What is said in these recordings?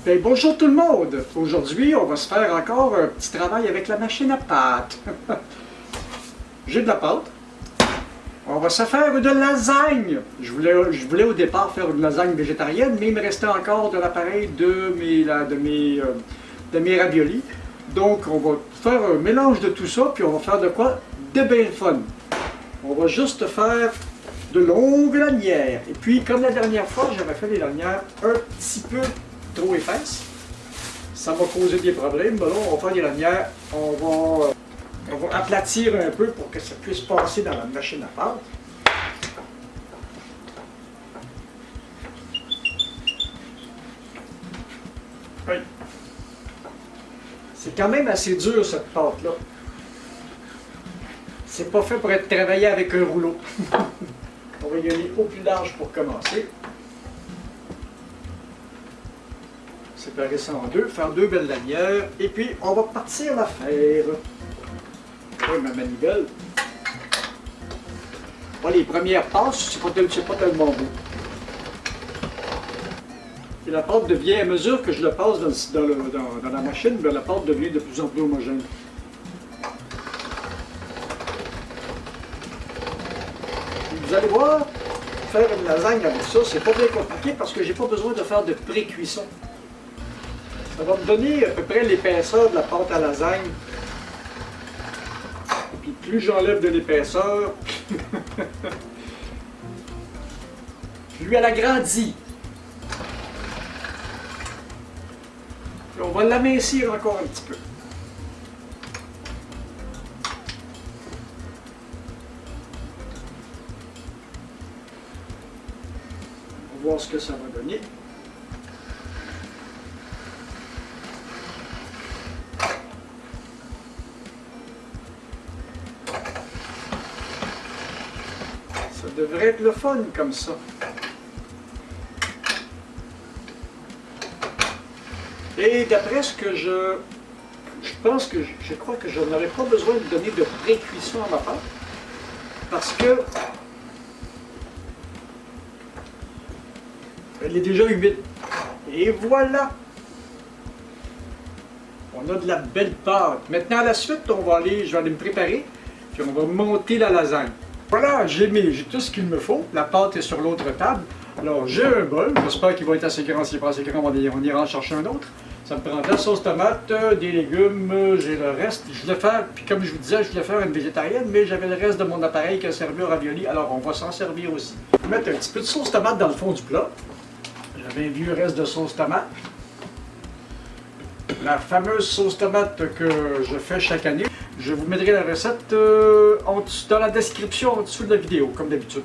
Ben, bonjour tout le monde! Aujourd'hui, on va se faire encore un petit travail avec la machine à pâte. J'ai de la pâte. On va se faire de lasagne. Je voulais au départ faire une lasagne végétarienne, mais il me restait encore de l'appareil de mes raviolis. Donc, on va faire un mélange de tout ça, puis on va faire de quoi? De bien fun. On va juste faire de longues lanières. Et puis, comme la dernière fois, j'avais fait les lanières un petit peu trop épaisse. Ça va causer des problèmes. Ben là, on va faire des lanières. On va aplatir un peu pour que ça puisse passer dans la machine à pâte. Oui. C'est quand même assez dur cette pâte-là. C'est pas fait pour être travaillé avec un rouleau. On va y aller au plus large pour commencer. Séparer ça en deux, faire deux belles lanières, et puis on va partir la faire. Oui, ma manivelle. Bon, les premières passes, c'est pas tellement beau. Et la pâte devient, à mesure que je le passe dans la machine, bien, la pâte devient de plus en plus homogène. Et vous allez voir, faire une lasagne avec ça, c'est pas bien compliqué parce que j'ai pas besoin de faire de pré-cuisson. Ça va me donner à peu près l'épaisseur de la pâte à lasagne. Et puis plus j'enlève de l'épaisseur, plus elle agrandit. Puis on va l'amincir encore un petit peu. On va voir ce que ça va donner. Ça devrait être le fun comme ça. Et d'après ce que je crois que je n'aurais pas besoin de donner de pré-cuisson à ma pâte parce que elle est déjà humide. Et voilà! On a de la belle pâte. Maintenant, à la suite, je vais aller me préparer, puis on va monter la lasagne. Voilà, j'ai tout ce qu'il me faut. La pâte est sur l'autre table. Alors, j'ai un bol. J'espère qu'il va être assez grand. S'il n'est pas assez grand, on ira en chercher un autre. Ça me prend de la sauce tomate, des légumes, j'ai le reste. Je voulais faire, puis comme je vous disais, je voulais faire une végétarienne, mais j'avais le reste de mon appareil qui a servi au ravioli. Alors, on va s'en servir aussi. Je vais mettre un petit peu de sauce tomate dans le fond du plat. J'avais un vieux reste de sauce tomate. La fameuse sauce tomate que je fais chaque année. Je vous mettrai la recette dans la description en dessous de la vidéo, comme d'habitude.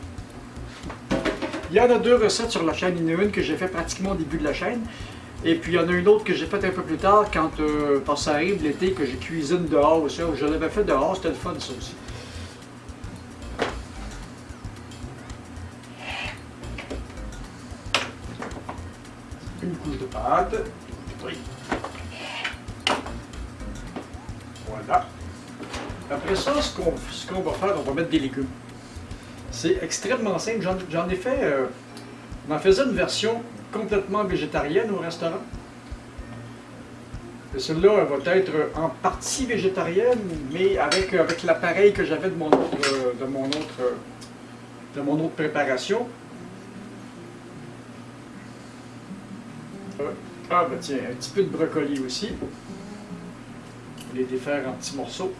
Il y en a deux recettes sur la chaîne. Il y en a une que j'ai fait pratiquement au début de la chaîne. Et puis il y en a une autre que j'ai faite un peu plus tard, quand ça arrive l'été, que j'ai cuisine dehors aussi. Je l'avais fait dehors, c'était le fun ça aussi. Une couche de pâte. Oui. Voilà. Après ça, ce qu'on va faire, on va mettre des légumes. C'est extrêmement simple. J'en ai fait... on en faisait une version complètement végétarienne au restaurant. Celle-là, elle va être en partie végétarienne, mais avec l'appareil que j'avais de mon autre préparation. Ah ben tiens, un petit peu de brocoli aussi. Je vais les défaire en petits morceaux.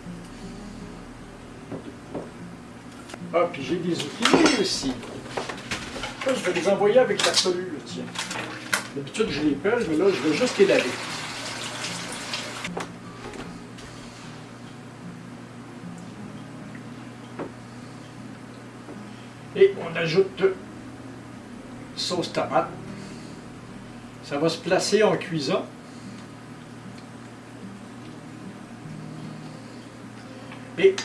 Ah, puis j'ai des zucchini aussi. Ça, je vais les envoyer avec la pelure, tiens. D'habitude, je les pèle, mais là, je vais juste les laver. Et on ajoute sauce tomate. Ça va se placer en cuisant. Et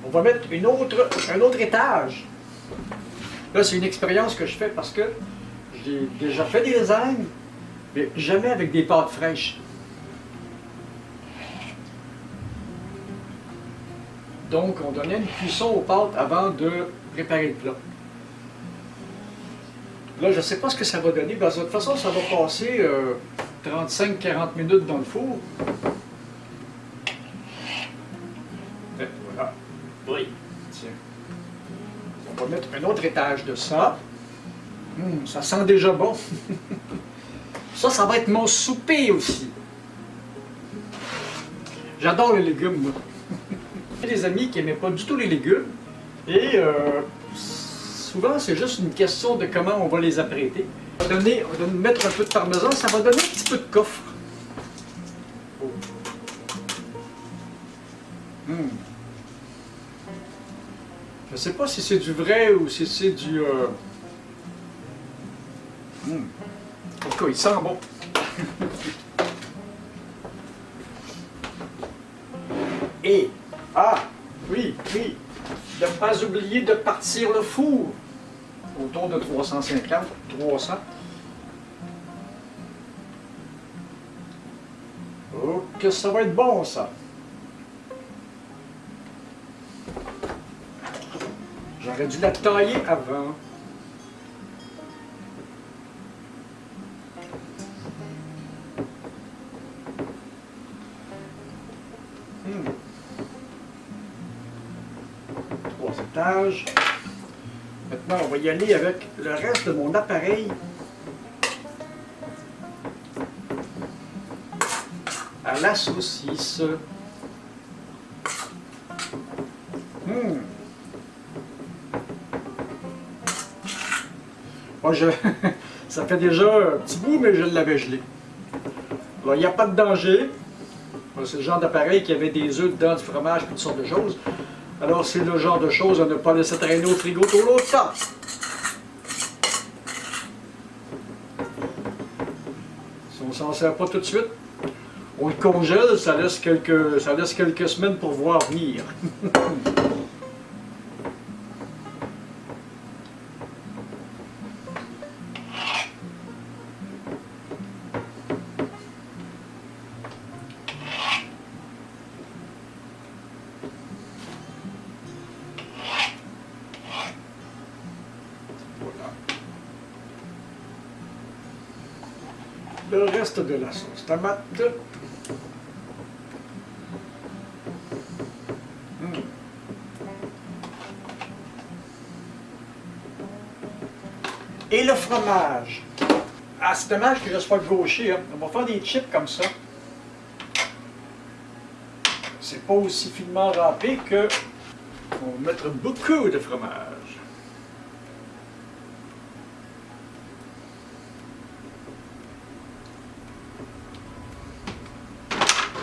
on va mettre un autre étage. Là, c'est une expérience que je fais parce que j'ai déjà fait des lasagnes, mais jamais avec des pâtes fraîches. Donc, on donnait une cuisson aux pâtes avant de préparer le plat. Là, je ne sais pas ce que ça va donner. De toute façon, ça va passer 35-40 minutes dans le four. Et voilà. Oui. Tiens. On va mettre un autre étage de ça. Ça sent déjà bon. Ça va être mon souper aussi. J'adore les légumes, moi. J'ai des amis qui n'aimaient pas du tout les légumes. Et souvent, c'est juste une question de comment on va les apprêter. On va mettre un peu de parmesan, ça va donner un petit peu de coffre. Oh. Je ne sais pas si c'est du vrai ou si c'est du... En tout cas, il sent bon. Et, oui, ne pas oublier de partir le four. Autour de 350, 300. Oh, que ça va être bon, ça. J'aurais dû la tailler avant. Trois étages. Maintenant, on va y aller avec le reste de mon appareil. À la saucisse. Moi, ça fait déjà un petit bout, mais je l'avais gelé. Alors, il n'y a pas de danger. C'est le genre d'appareil qui avait des œufs dedans, du fromage, toutes sortes de choses. Alors, c'est le genre de choses à ne pas laisser traîner au frigo tout longtemps. Si on s'en sert pas tout de suite, on le congèle, ça laisse quelques semaines pour voir venir. Le reste de la sauce tomate. Et le fromage. Ah, c'est dommage que je ne sois pas gaucher. Hein. On va faire des chips comme ça. C'est pas aussi finement râpé que on va mettre beaucoup de fromage.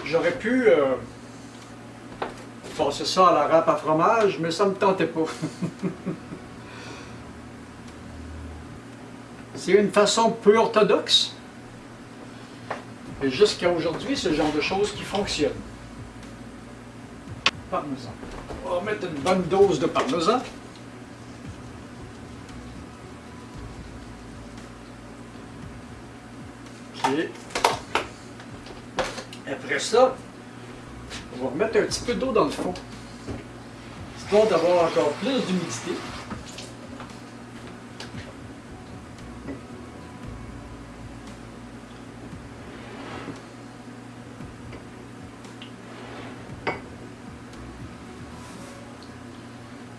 J'aurais pu passer ça à la râpe à fromage, mais ça ne me tentait pas. C'est une façon peu orthodoxe. Et jusqu'à aujourd'hui, c'est le genre de choses qui fonctionnent. Parmesan. On va mettre une bonne dose de parmesan. OK. Après ça, on va remettre un petit peu d'eau dans le fond, histoire d'avoir encore plus d'humidité.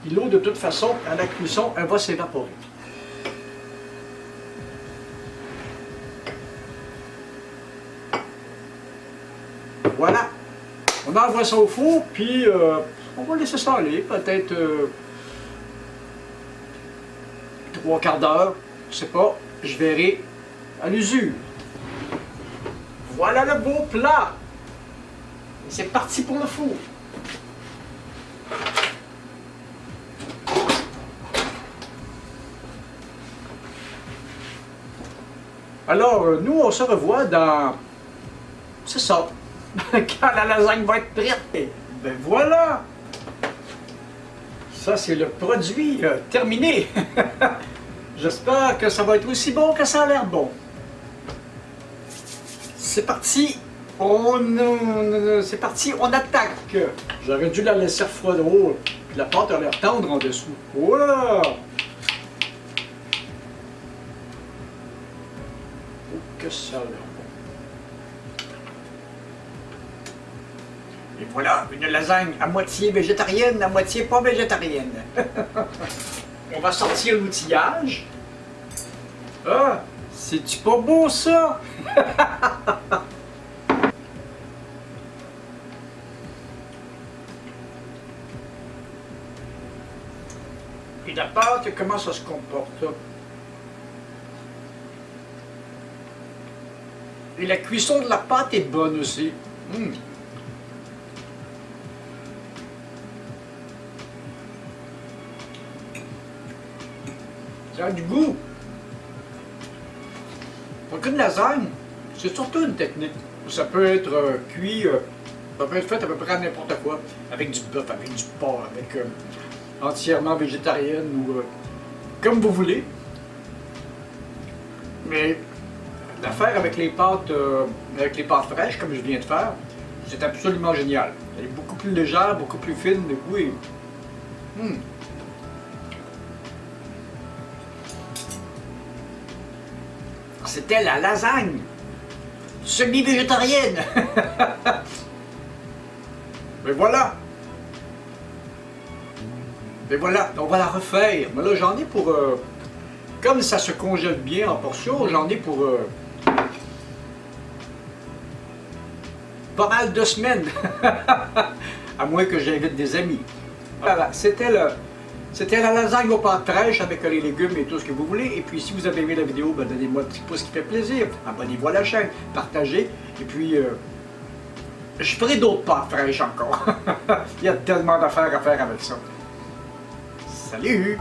Et l'eau, de toute façon, à la cuisson, elle va s'évaporer. Voilà. On envoie ça au four, puis on va laisser ça aller, peut-être 3 quarts d'heure, je sais pas, je verrai à l'usure. Voilà le beau plat! C'est parti pour le four. Alors, nous, on se revoit dans... C'est ça. Quand la lasagne va être prête. Et ben voilà! Ça, c'est le produit terminé. J'espère que ça va être aussi bon que ça a l'air bon. C'est parti. C'est parti, on attaque. J'aurais dû la laisser refroidir. Oh, puis la pâte a l'air tendre en dessous. Voilà! Oh, que ça a l'air bon. Et voilà, une lasagne à moitié végétarienne, à moitié pas végétarienne. On va sortir l'outillage. Ah, c'est-tu pas beau ça? Et la pâte, comment ça se comporte? Et la cuisson de la pâte est bonne aussi. Ça a du goût. Pour une lasagne, c'est surtout une technique. Ça peut être cuit, ça peut être fait à peu près à n'importe quoi. Avec du bœuf, avec du porc, avec entièrement végétarienne ou comme vous voulez. Mais l'affaire avec les pâtes fraîches, comme je viens de faire, c'est absolument génial. Elle est beaucoup plus légère, beaucoup plus fine, oui. C'était la lasagne semi-végétarienne. Mais voilà. Mais voilà, on va la refaire. Mais là, j'en ai pour... comme ça se congèle bien en portions, j'en ai pour... pas mal de semaines. À moins que j'invite des amis. Voilà, c'était la lasagne aux pâtes fraîches avec les légumes et tout ce que vous voulez. Et puis si vous avez aimé la vidéo, ben, donnez-moi un petit pouce qui fait plaisir. Abonnez-vous à la chaîne, partagez. Et puis je ferai d'autres pâtes fraîches encore. Il y a tellement d'affaires à faire avec ça. Salut!